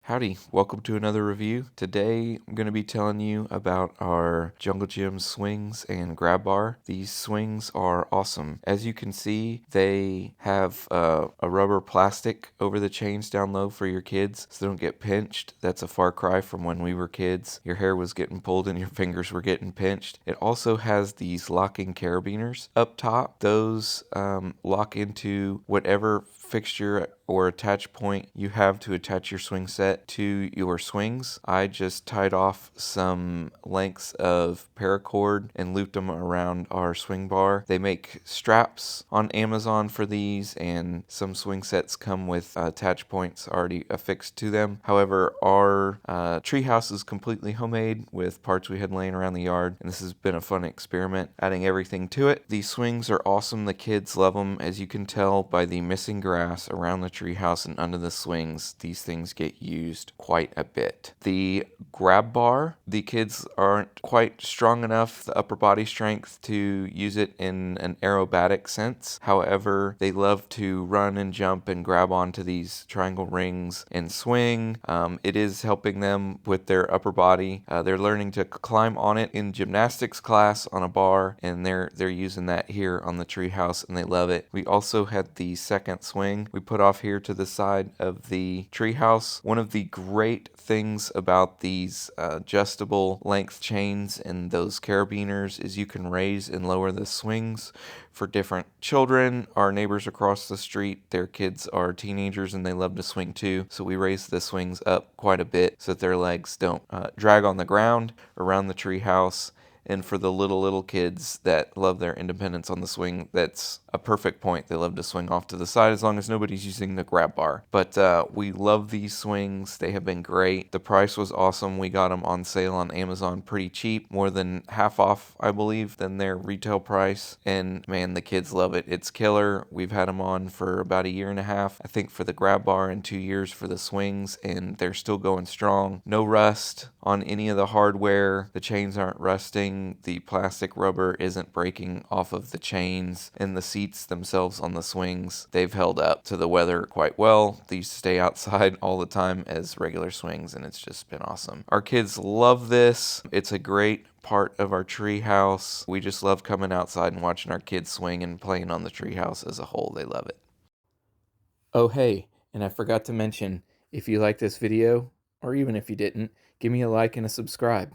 Howdy, welcome to another review. Today I'm going to be telling you about our Jungle Gym swings and grab bar. These swings are awesome. As you can see, they have a rubber plastic over the chains down low for your kids so they don't get pinched. That's a far cry from when we were kids. Your hair was getting pulled and your fingers were getting pinched. It also has these locking carabiners up top. Those lock into whatever fixture or attach point you have to attach your swing set to your swings. I just tied off some lengths of paracord and looped them around our swing bar. They make straps on Amazon for these, and some swing sets come with attach points already affixed to them. However, our treehouse is completely homemade with parts we had laying around the yard, and this has been a fun experiment adding everything to it. These swings are awesome. The kids love them. As you can tell by the missing grass around the treehouse and under the swings, these things get used quite a bit. The grab bar, the kids aren't quite strong enough, the upper body strength, to use it in an aerobatic sense. However, they love to run and jump and grab onto these triangle rings and swing. It is helping them with their upper body. They're learning to climb on it in gymnastics class on a bar, and they're using that here on the treehouse, and they love it. We also had the second swing we put off here to the side of the treehouse. One of the great things about these adjustable length chains and those carabiners is you can raise and lower the swings for different children. Our neighbors across the street, their kids are teenagers and they love to swing too, so we raise the swings up quite a bit so that their legs don't drag on the ground around the treehouse. And for the little kids that love their independence on the swing, that's a perfect point. They love to swing off to the side as long as nobody's using the grab bar. But we love these swings. They have been great. The price was awesome. We got them on sale on Amazon pretty cheap, more than half off, I believe, than their retail price. And man, the kids love it. It's killer. We've had them on for about a year and a half, I think, for the grab bar, and 2 years for the swings, and they're still going strong. No rust on any of the hardware. The chains aren't rusting. The plastic rubber isn't breaking off of the chains, and the seats themselves on the swings, they've held up to the weather quite well. These stay outside all the time as regular swings, and it's just been awesome. Our kids love this. It's a great part of our treehouse. We just love coming outside and watching our kids swing and playing on the treehouse as a whole. They love it. Oh, hey, and I forgot to mention, if you like this video, or even if you didn't, give me a like and a subscribe.